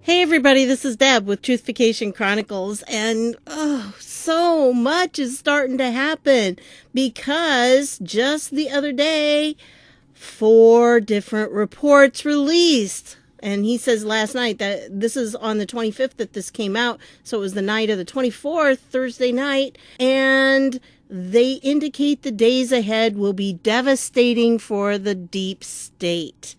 Hey everybody, this is Deb with Truthfication Chronicles, and so much is starting to happen because just the other day, 4 different reports released. And he says last night that this is on the 25th that this came out, so it was the night of the 24th, Thursday night, and they indicate the days ahead will be devastating for the deep state.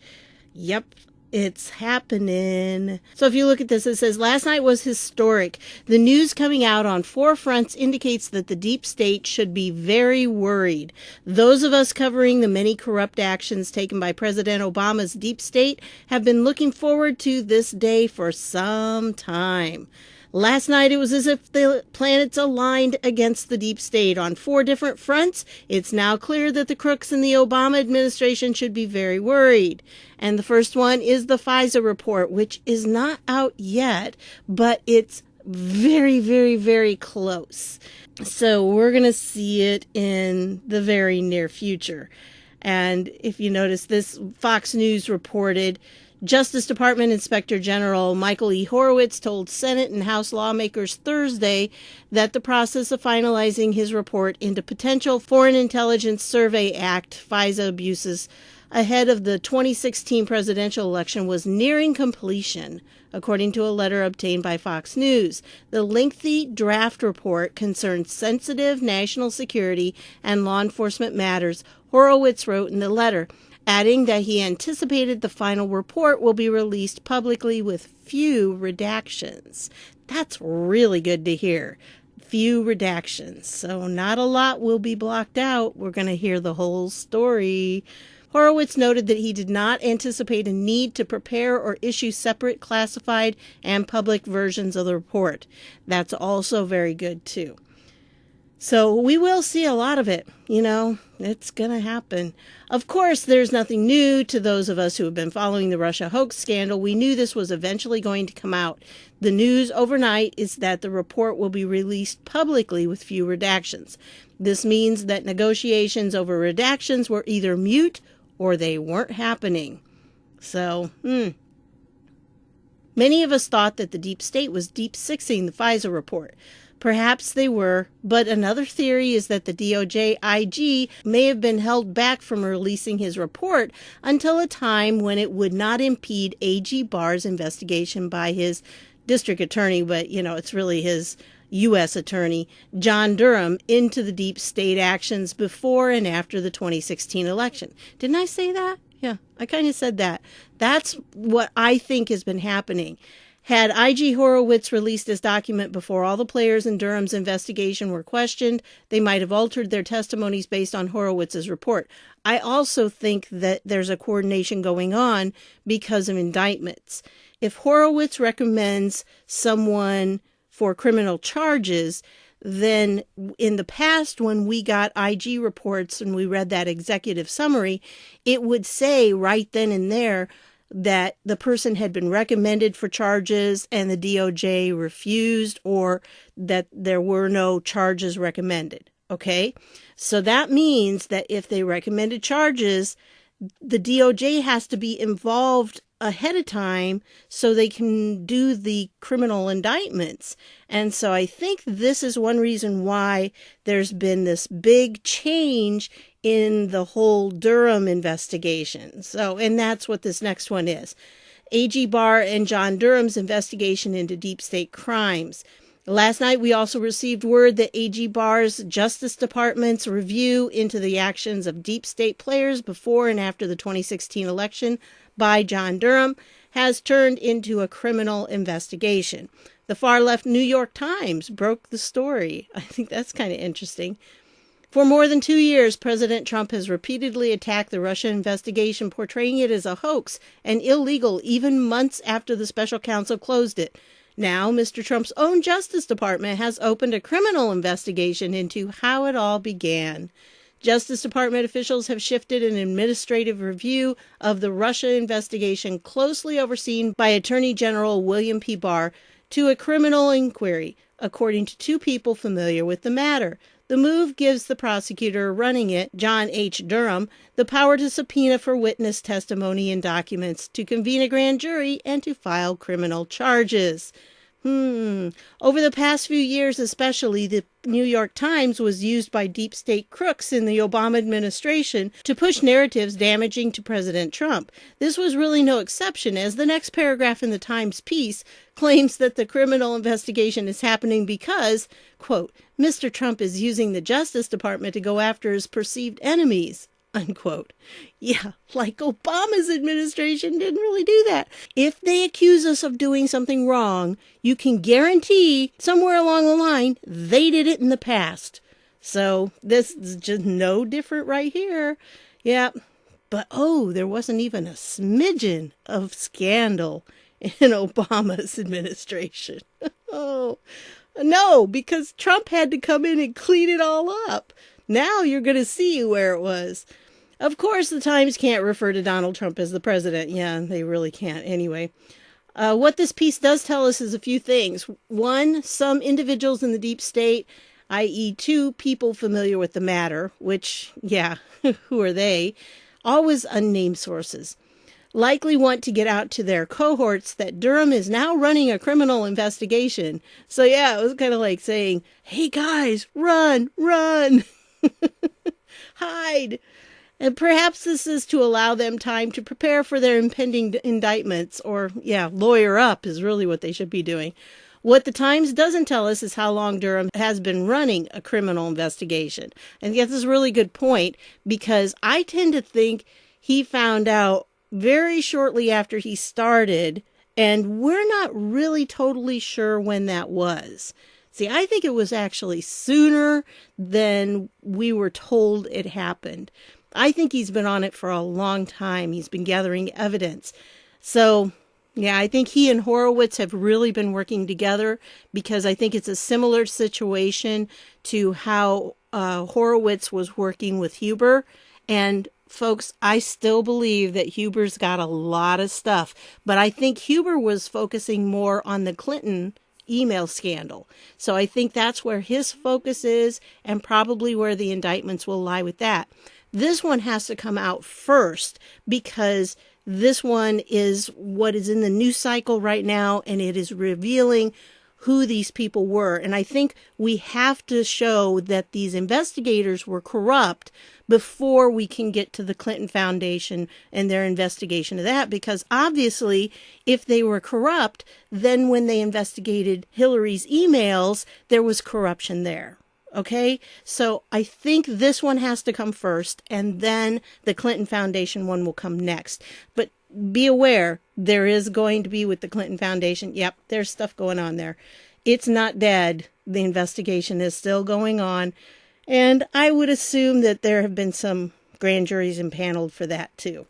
Yep. It's happening. So if you look at this, it says, last night was historic. The news coming out on 4 fronts indicates that the deep state should be very worried. Those of us covering the many corrupt actions taken by President Obama's deep state have been looking forward to this day for some time. Last night, it was as if the planets aligned against the deep state on 4 different fronts. It's now clear that the crooks in the Obama administration should be very worried. And the first one is the FISA report, which is not out yet, but it's very, very, very close. So we're going to see it in the very near future. And if you notice, this Fox News reported Justice Department Inspector General Michael E. Horowitz told Senate and House lawmakers Thursday that the process of finalizing his report into potential Foreign Intelligence Survey Act FISA abuses ahead of the 2016 presidential election was nearing completion, according to a letter obtained by Fox News. The lengthy draft report concerns sensitive national security and law enforcement matters, Horowitz wrote in the letter, adding that he anticipated the final report will be released publicly with few redactions. That's really good to hear. Few redactions. So not a lot will be blocked out. We're going to hear the whole story. Horowitz noted that he did not anticipate a need to prepare or issue separate classified and public versions of the report. That's also very good, too. So we will see a lot of it. It's going to happen. Of course, there's nothing new to those of us who have been following the Russia hoax scandal. We knew this was eventually going to come out. The news overnight is that the report will be released publicly with few redactions. This means that negotiations over redactions were either mute or they weren't happening. So, Many of us thought that the deep state was deep sixing the FISA report. Perhaps they were, but another theory is that the DOJ IG may have been held back from releasing his report until a time when it would not impede AG Barr's investigation by his district attorney, but, it's really his U.S. attorney, John Durham, into the deep state actions before and after the 2016 election. Didn't I say that? Yeah, I kind of said that. That's what I think has been happening. Had IG Horowitz released his document before all the players in Durham's investigation were questioned, they might have altered their testimonies based on Horowitz's report. I also think that there's a coordination going on because of indictments. If Horowitz recommends someone for criminal charges, then in the past when we got IG reports and we read that executive summary, it would say right then and there that the person had been recommended for charges and the DOJ refused, or that there were no charges recommended. Okay? So that means that if they recommended charges, the DOJ has to be involved ahead of time so they can do the criminal indictments. And so I think this is one reason why there's been this big change in the whole Durham investigation. And that's what this next one is. AG Barr and John Durham's investigation into deep state crimes. Last night, we also received word that AG Barr's Justice Department's review into the actions of deep state players before and after the 2016 election by John Durham has turned into a criminal investigation. The far-left New York Times broke the story. I think that's kind of interesting. For more than 2 years, President Trump has repeatedly attacked the Russia investigation, portraying it as a hoax and illegal even months after the special counsel closed it. Now, Mr. Trump's own Justice Department has opened a criminal investigation into how it all began. Justice Department officials have shifted an administrative review of the Russia investigation closely overseen by Attorney General William P. Barr to a criminal inquiry, according to 2 people familiar with the matter. The move gives the prosecutor running it, John H. Durham, the power to subpoena for witness testimony and documents, to convene a grand jury, and to file criminal charges. Over the past few years especially, the New York Times was used by deep state crooks in the Obama administration to push narratives damaging to President Trump. This was really no exception, as the next paragraph in the Times piece claims that the criminal investigation is happening because, quote, Mr. Trump is using the Justice Department to go after his perceived enemies, unquote. Yeah, like Obama's administration didn't really do that. If they accuse us of doing something wrong, you can guarantee somewhere along the line they did it in the past. So this is just no different right here. Yeah, but there wasn't even a smidgen of scandal in Obama's administration. No, because Trump had to come in and clean it all up. Now you're going to see where it was. Of course, the Times can't refer to Donald Trump as the president. Yeah, they really can't. Anyway, what this piece does tell us is a few things. One, some individuals in the deep state, i.e. two people familiar with the matter, which, yeah, who are they? Always unnamed sources. Likely want to get out to their cohorts that Durham is now running a criminal investigation. So, yeah, it was kind of like saying, hey, guys, run, hide. And perhaps this is to allow them time to prepare for their impending indictments, or, lawyer up is really what they should be doing. What the Times doesn't tell us is how long Durham has been running a criminal investigation. And that's a really good point, because I tend to think he found out very shortly after he started, and we're not really totally sure when that was. See, I think it was actually sooner than we were told it happened. I think he's been on it for a long time. He's been gathering evidence. So, yeah, I think he and Horowitz have really been working together, because I think it's a similar situation to how Horowitz was working with Huber. And folks, I still believe that Huber's got a lot of stuff, but I think Huber was focusing more on the Clinton email scandal. So I think that's where his focus is, and probably where the indictments will lie with that. This one has to come out first, because this one is what is in the news cycle right now, and it is revealing who these people were. And I think we have to show that these investigators were corrupt before we can get to the Clinton Foundation and their investigation of that, because obviously if they were corrupt, then when they investigated Hillary's emails, there was corruption there. Okay, so I think this one has to come first, and then the Clinton Foundation one will come next. But be aware, there is going to be with the Clinton Foundation. Yep, there's stuff going on there. It's not dead. The investigation is still going on. And I would assume that there have been some grand juries impaneled for that too.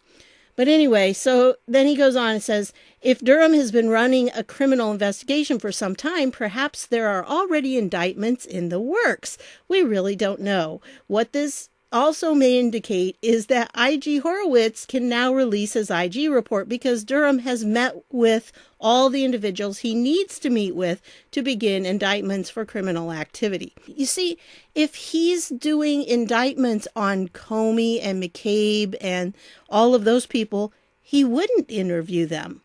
But anyway, so then he goes on and says, if Durham has been running a criminal investigation for some time, perhaps there are already indictments in the works. We really don't know. What this also may indicate is that IG Horowitz can now release his IG report, because Durham has met with all the individuals he needs to meet with to begin indictments for criminal activity. You see, if he's doing indictments on Comey and McCabe and all of those people, he wouldn't interview them.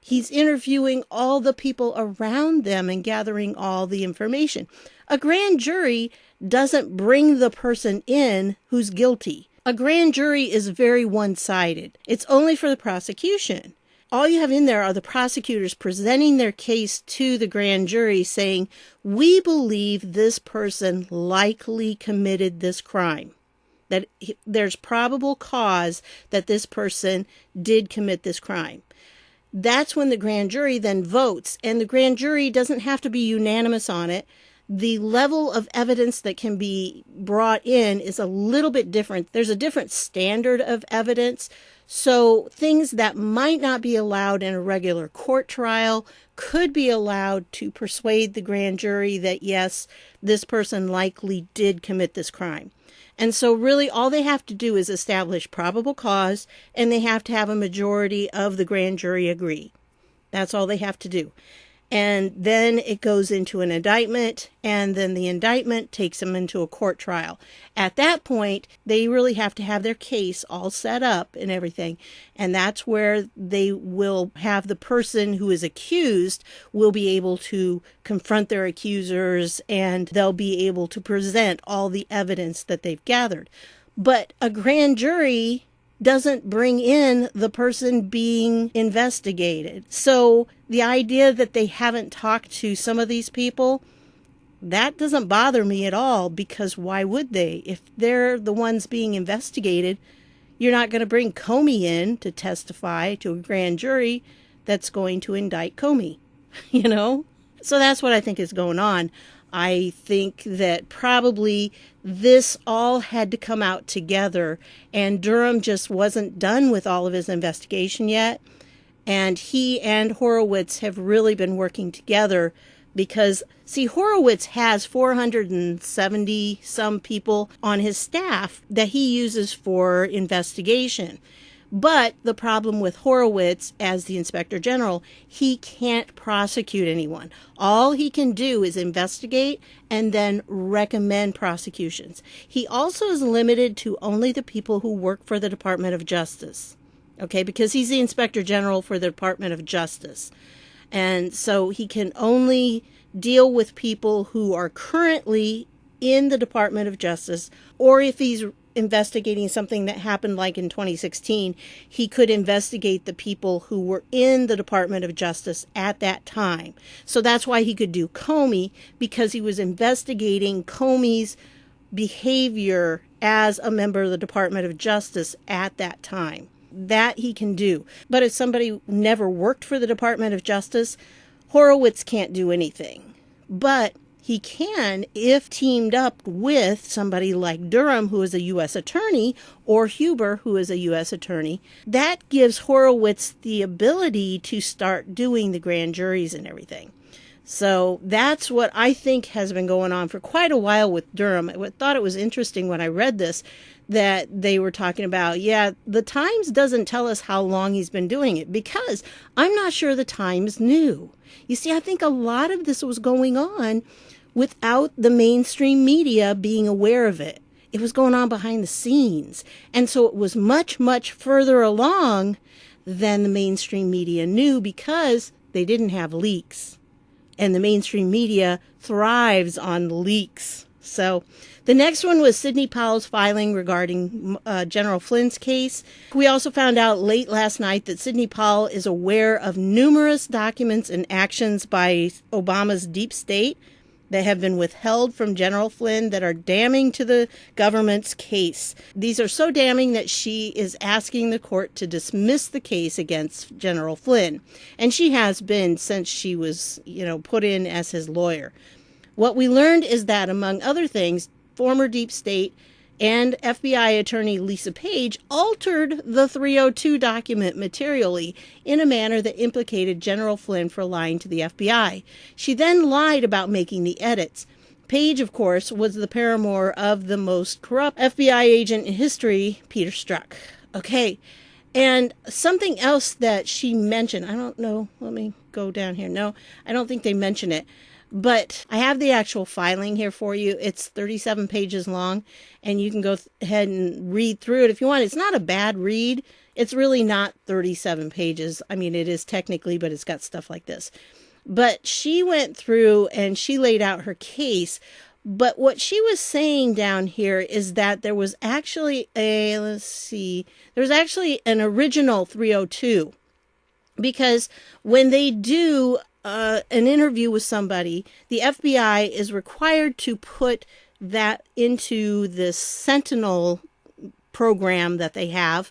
He's interviewing all the people around them and gathering all the information. A grand jury doesn't bring the person in who's guilty. A grand jury is very one-sided. It's only for the prosecution. All you have in there are the prosecutors presenting their case to the grand jury saying, we believe this person likely committed this crime, that there's probable cause that this person did commit this crime. That's when the grand jury then votes, and the grand jury doesn't have to be unanimous on it. The level of evidence that can be brought in is a little bit different. There's a different standard of evidence. So things that might not be allowed in a regular court trial could be allowed to persuade the grand jury that, yes, this person likely did commit this crime. And so really all they have to do is establish probable cause, and they have to have a majority of the grand jury agree. That's all they have to do. And then it goes into an indictment, and then the indictment takes them into a court trial. At that point, they really have to have their case all set up and everything. And that's where they will have the person who is accused will be able to confront their accusers, and they'll be able to present all the evidence that they've gathered. But a grand jury doesn't bring in the person being investigated. So the idea that they haven't talked to some of these people, that doesn't bother me at all, because why would they? If they're the ones being investigated, you're not going to bring Comey in to testify to a grand jury that's going to indict Comey, you know? So that's what I think is going on. I think that probably this all had to come out together, and Durham just wasn't done with all of his investigation yet. And he and Horowitz have really been working together because, see, Horowitz has 470 some people on his staff that he uses for investigation. But the problem with Horowitz as the Inspector General, he can't prosecute anyone. All he can do is investigate and then recommend prosecutions. He also is limited to only the people who work for the Department of Justice. Okay, because he's the Inspector General for the Department of Justice. And so he can only deal with people who are currently in the Department of Justice, or if he's investigating something that happened like in 2016, he could investigate the people who were in the Department of Justice at that time. So that's why he could do Comey, because he was investigating Comey's behavior as a member of the Department of Justice at that time. That he can do. But if somebody never worked for the Department of Justice, Horowitz can't do anything. But he can if teamed up with somebody like Durham, who is a U.S. attorney, or Huber, who is a U.S. attorney. That gives Horowitz the ability to start doing the grand juries and everything. So that's what I think has been going on for quite a while with Durham. I thought it was interesting when I read this that they were talking about, the Times doesn't tell us how long he's been doing it, because I'm not sure the Times knew. You see, I think a lot of this was going on without the mainstream media being aware of it. It was going on behind the scenes. And so it was much, much further along than the mainstream media knew, because they didn't have leaks. And the mainstream media thrives on leaks. So the next one was Sidney Powell's filing regarding General Flynn's case. We also found out late last night that Sidney Powell is aware of numerous documents and actions by Obama's deep state that have been withheld from General Flynn that are damning to the government's case. These are so damning that she is asking the court to dismiss the case against General Flynn. And she has been since she was, put in as his lawyer. What we learned is that, among other things, former deep state and FBI attorney Lisa Page altered the 302 document materially in a manner that implicated General Flynn for lying to the FBI. She then lied about making the edits. Page, of course, was the paramour of the most corrupt FBI agent in history, Peter Strzok. Okay, and something else that she mentioned, I don't know, let me go down here. No, I don't think they mention it. But I have the actual filing here for you. It's 37 pages long, and you can go ahead and read through it if you want. It's not a bad read. It's really not 37 pages. I mean, it is technically, but it's got stuff like this. But she went through and she laid out her case. But what she was saying down here is that there was actually an original 302. Because when they do an interview with somebody, the FBI is required to put that into this Sentinel program that they have,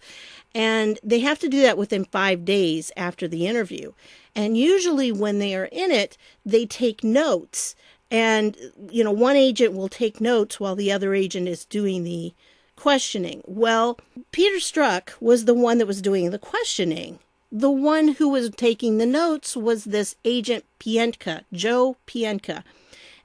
and they have to do that within 5 days after the interview. And usually when they are in it, they take notes, and one agent will take notes while the other agent is doing the questioning. Well, Peter Strzok was the one that was doing the questioning. The one who was taking the notes was this agent Pientka, Joe Pientka.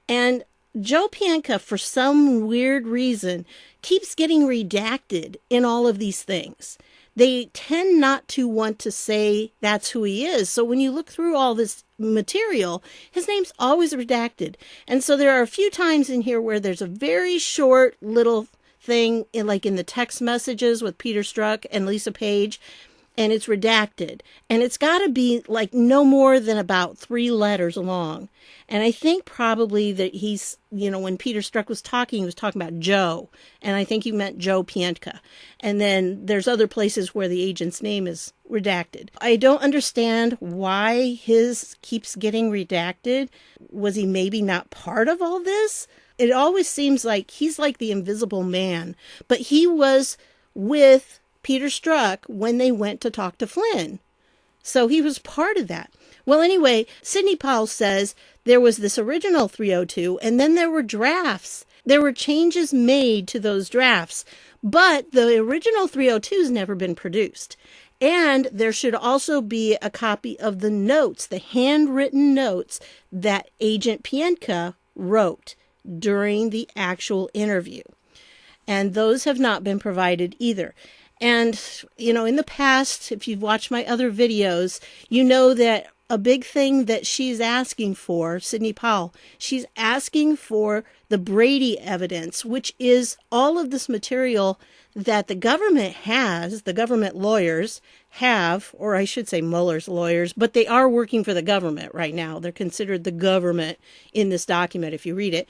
And Joe Pientka, for some weird reason, keeps getting redacted in all of these things. they tend not to want to say that's who he is. So when you look through all this material, his name's always redacted. And so there are a few times in here where there's a very short little thing in the text messages with Peter Strzok and Lisa Page, and it's redacted. And it's got to be no more than about 3 letters long. And I think probably that he's, when Peter Strzok was talking, he was talking about Joe. And I think he meant Joe Pientka. And then there's other places where the agent's name is redacted. I don't understand why his keeps getting redacted. Was he maybe not part of all this? It always seems like he's like the invisible man. But he was with Peter Strzok when they went to talk to Flynn. So he was part of that. Well, anyway, Sidney Powell says there was this original 302, and then there were drafts. There were changes made to those drafts, but the original 302 has never been produced. And there should also be a copy of the notes, the handwritten notes that Agent Pientka wrote during the actual interview. And those have not been provided either. And, in the past, if you've watched my other videos, you know that a big thing that she's asking for, Sidney Powell, she's asking for the Brady evidence, which is all of this material that the government has, the government lawyers have, or I should say Mueller's lawyers, but they are working for the government right now. They're considered the government in this document if you read it.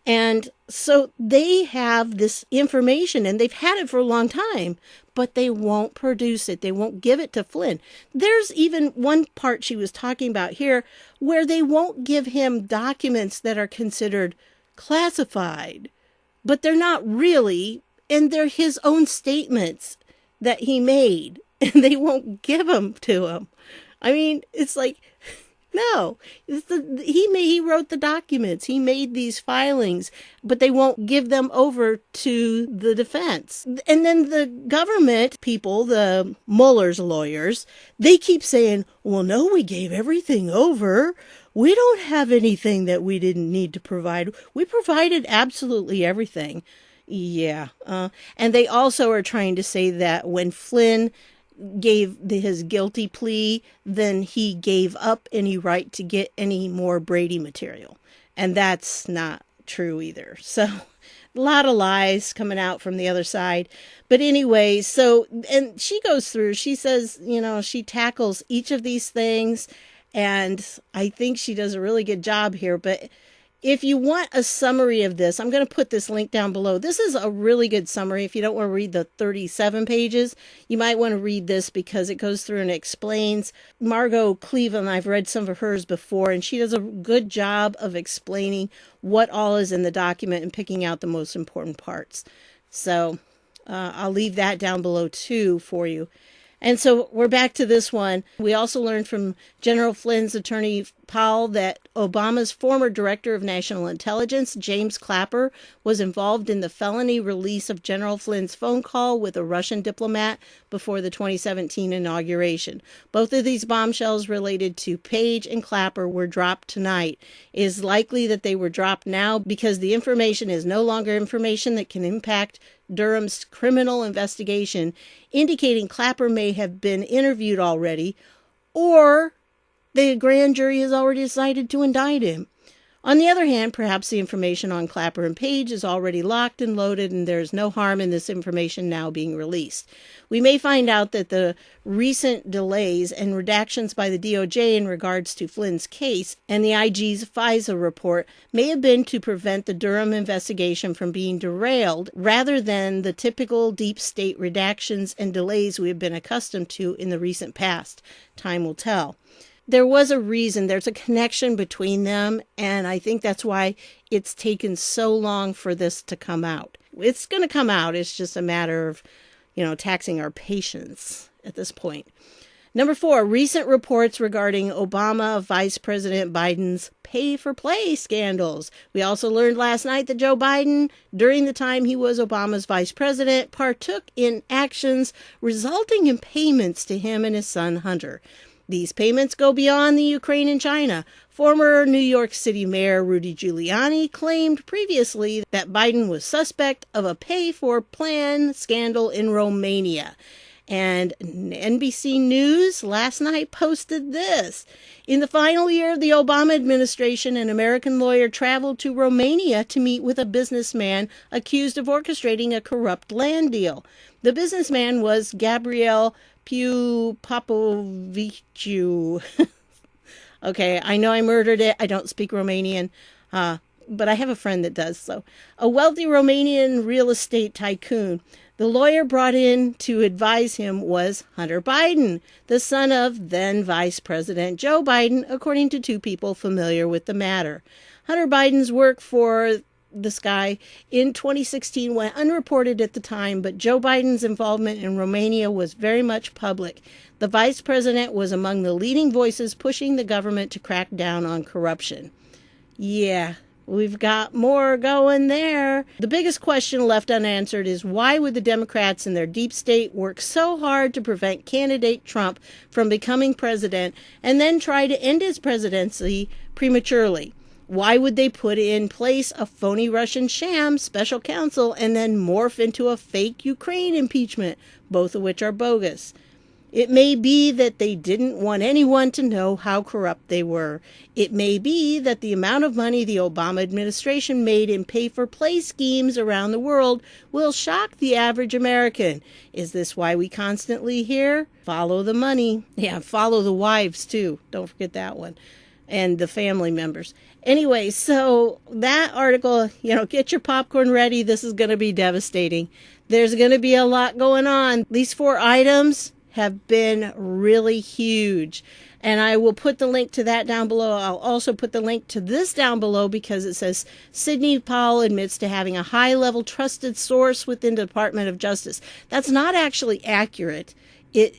And so they have this information, and they've had it for a long time, but they won't produce it. They won't give it to Flynn. There's even one part she was talking about here where they won't give him documents that are considered classified, but they're not really, and they're his own statements that he made, and they won't give them to him. I mean, it's like, no, he wrote the documents. He made these filings, but they won't give them over to the defense. And then the government people, the Mueller's lawyers, they keep saying, well, no, we gave everything over. We don't have anything that we didn't need to provide. We provided absolutely everything. Yeah. And they also are trying to say that when Flynn gave his guilty plea, then he gave up any right to get any more Brady material. And that's not true either. So a lot of lies coming out from the other side. But anyway, and she goes through, she says, she tackles each of these things. And I think she does a really good job here. But if you want a summary of this, I'm going to put this link down below. This is a really good summary. If you don't want to read the 37 pages, you might want to read this because it goes through and explains. Margot Cleveland, I've read some of hers before, and she does a good job of explaining what all is in the document and picking out the most important parts. So I'll leave that down below too for you. And so we're back to this one. We also learned from General Flynn's attorney Powell that Obama's former director of national intelligence, James Clapper, was involved in the felony release of General Flynn's phone call with a Russian diplomat before the 2017 inauguration. Both of these bombshells related to Page and Clapper were dropped tonight. It is likely that they were dropped now because the information is no longer information that can impact Durham's criminal investigation, indicating Clapper may have been interviewed already, or the grand jury has already decided to indict him. On the other hand, perhaps the information on Clapper and Page is already locked and loaded, and there is no harm in this information now being released. We may find out that the recent delays and redactions by the DOJ in regards to Flynn's case and the IG's FISA report may have been to prevent the Durham investigation from being derailed, rather than the typical deep state redactions and delays we have been accustomed to in the recent past. Time will tell. There was a reason, there's a connection between them, and I think that's why it's taken so long for this to come out. It's going to come out, it's just a matter of, taxing our patience at this point. Number 4, recent reports regarding Obama Vice President Biden's pay-for-play scandals. We also learned last night that Joe Biden, during the time he was Obama's vice president, partook in actions resulting in payments to him and his son Hunter. These payments go beyond the Ukraine and China. Former New York City Mayor Rudy Giuliani claimed previously that Biden was suspect of a pay-for-plan scandal in Romania. And NBC News last night posted this. In the final year of the Obama administration, an American lawyer traveled to Romania to meet with a businessman accused of orchestrating a corrupt land deal. The businessman was Gabriel Popoviciu. Okay, I know I murdered it. I don't speak Romanian, but I have a friend that does. So, a wealthy Romanian real estate tycoon. The lawyer brought in to advise him was Hunter Biden, the son of then Vice President Joe Biden, according to two people familiar with the matter. Hunter Biden's work for this guy in 2016 went unreported at the time, but Joe Biden's involvement in Romania was very much public. The vice president was among the leading voices pushing the government to crack down on corruption. Yeah. We've got more going there. The biggest question left unanswered is why would the Democrats and their deep state work so hard to prevent candidate Trump from becoming president and then try to end his presidency prematurely? Why would they put in place a phony Russian sham special counsel and then morph into a fake Ukraine impeachment, both of which are bogus? It may be that they didn't want anyone to know how corrupt they were. It may be that the amount of money the Obama administration made in pay-for-play schemes around the world will shock the average American. Is this why we constantly hear, follow the money? Yeah, follow the wives too. Don't forget that one. And the family members. Anyway, so that article, get your popcorn ready. This is going to be devastating. There's going to be a lot going on. These 4 items have been really huge. And I will put the link to that down below. I'll also put the link to this down below because it says Sidney Powell admits to having a high-level trusted source within the Department of Justice. That's not actually accurate.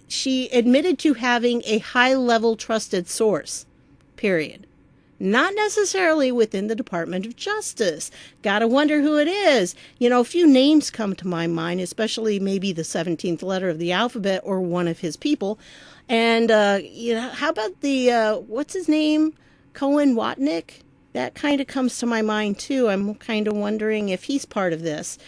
She admitted to having a high-level trusted source, period. Not necessarily within the Department of Justice. Gotta wonder who it is. A few names come to my mind, especially maybe the 17th letter of the alphabet or one of his people. And, how about the, what's his name? Cohen Watnick? That kind of comes to my mind, too. I'm kind of wondering if he's part of this.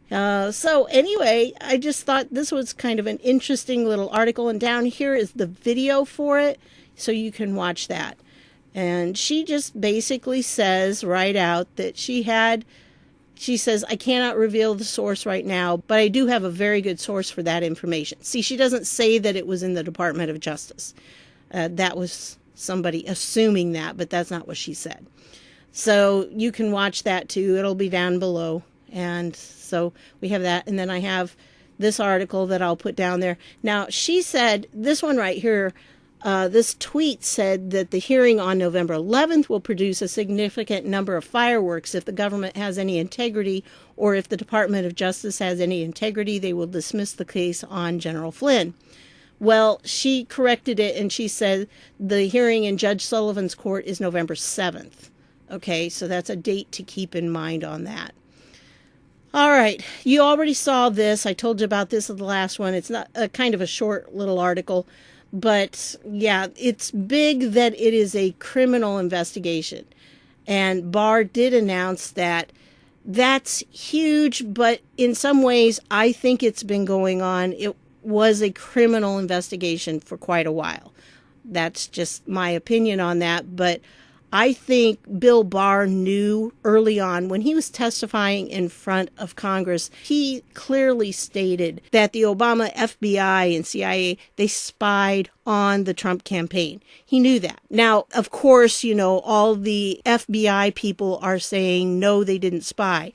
So anyway, I just thought this was kind of an interesting little article. And down here is the video for it, so you can watch that. And she just basically says right out that she says, I cannot reveal the source right now, but I do have a very good source for that information. See, she doesn't say that it was in the Department of Justice. That was somebody assuming that, but that's not what she said. So you can watch that too. It'll be down below. And so we have that. And then I have this article that I'll put down there. Now, she said, this one right here, this tweet said that the hearing on November 11th will produce a significant number of fireworks. If the government has any integrity or if the Department of Justice has any integrity, they will dismiss the case on General Flynn. Well, she corrected it and she said the hearing in Judge Sullivan's court is November 7th. Okay, so that's a date to keep in mind on that. All right, you already saw this. I told you about this in the last one. It's not a kind of a short little article. But, yeah, it's big that it is a criminal investigation. And Barr did announce that. That's huge, but in some ways, I think it's been going on. It was a criminal investigation for quite a while. That's just my opinion on that. But I think Bill Barr knew early on when he was testifying in front of Congress, he clearly stated that the Obama FBI and CIA, they spied on the Trump campaign. He knew that. Now, of course, all the FBI people are saying, no, they didn't spy.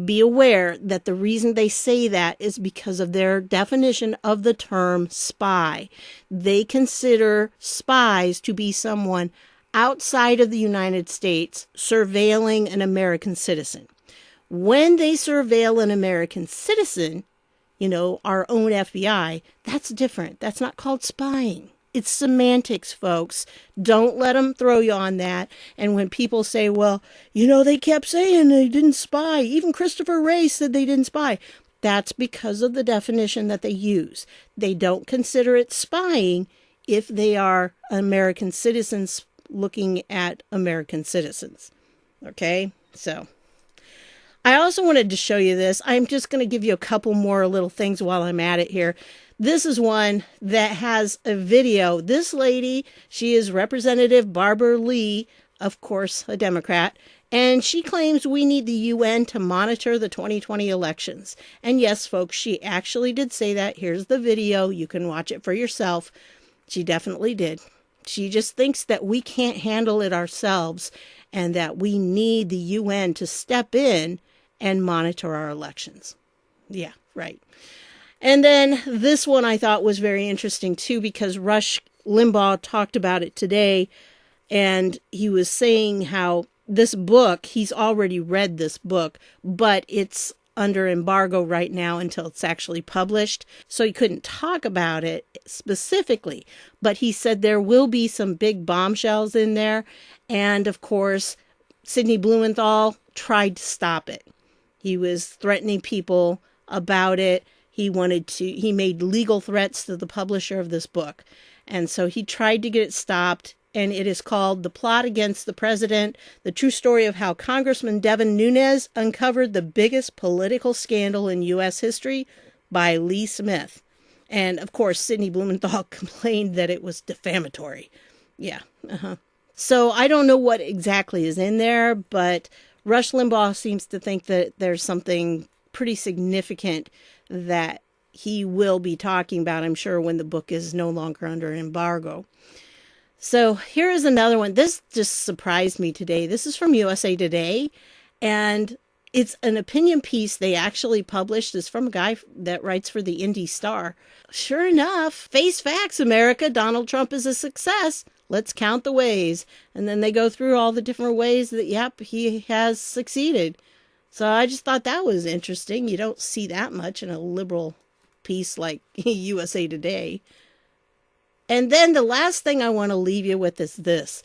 Be aware that the reason they say that is because of their definition of the term spy. They consider spies to be someone outside of the United States surveilling an American citizen. When they surveil an American citizen, our own FBI, that's different. That's not called spying. It's semantics, folks. Don't let them throw you on that. And when people say, well, they kept saying they didn't spy. Even Christopher Wray said they didn't spy. That's because of the definition that they use. They don't consider it spying if they are American citizens looking at American citizens. Okay? So, I also wanted to show you this. I'm just going to give you a couple more little things while I'm at it here. This is one that has a video. This lady, she is Representative Barbara Lee, of course, a Democrat, and she claims we need the UN to monitor the 2020 elections. And yes, folks, she actually did say that. Here's the video. You can watch it for yourself. She definitely did. She just thinks that we can't handle it ourselves and that we need the UN to step in and monitor our elections. Yeah, right. And then this one I thought was very interesting too, because Rush Limbaugh talked about it today, and he was saying how this book, he's already read this book, but it's under embargo right now until it's actually published. So he couldn't talk about it specifically, but he said there will be some big bombshells in there. And of course, Sidney Blumenthal tried to stop it. He was threatening people about it. He made legal threats to the publisher of this book. And so he tried to get it stopped. And it is called The Plot Against the President, the true story of how Congressman Devin Nunes uncovered the biggest political scandal in U.S. history, by Lee Smith. And, of course, Sidney Blumenthal complained that it was defamatory. Yeah. So I don't know what exactly is in there, but Rush Limbaugh seems to think that there's something pretty significant that he will be talking about, I'm sure, when the book is no longer under embargo. So here is another one. This just surprised me today. This is from USA Today, and it's an opinion piece they actually published. It's from a guy that writes for the Indy Star. Sure enough, face facts, America, Donald Trump is a success. Let's count the ways. And then they go through all the different ways that, yep, he has succeeded. So I just thought that was interesting. You don't see that much in a liberal piece like USA Today. And then the last thing I want to leave you with is this.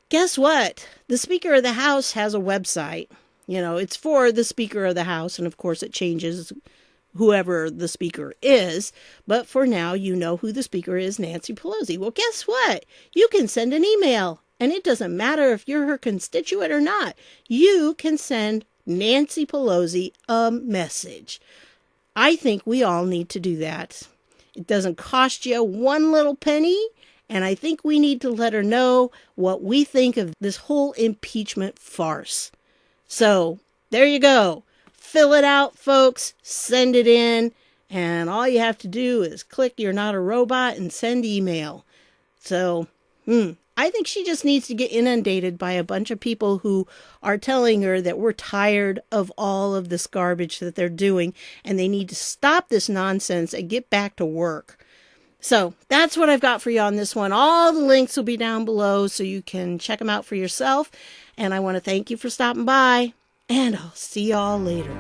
Guess what? The Speaker of the House has a website. You know, it's for the Speaker of the House, and of course it changes whoever the Speaker is. But for now, you know who the Speaker is, Nancy Pelosi. Well, guess what? You can send an email, and it doesn't matter if you're her constituent or not. You can send Nancy Pelosi a message. I think we all need to do that. It doesn't cost you one little penny, and I think we need to let her know what we think of this whole impeachment farce. So, there you go. Fill it out, folks. Send it in, and all you have to do is click You're Not a Robot and send email. So, I think she just needs to get inundated by a bunch of people who are telling her that we're tired of all of this garbage that they're doing, and they need to stop this nonsense and get back to work. So that's what I've got for you on this one. All the links will be down below so you can check them out for yourself. And I want to thank you for stopping by, and I'll see y'all later.